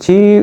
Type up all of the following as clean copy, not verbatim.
6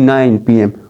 9 PM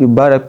12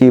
6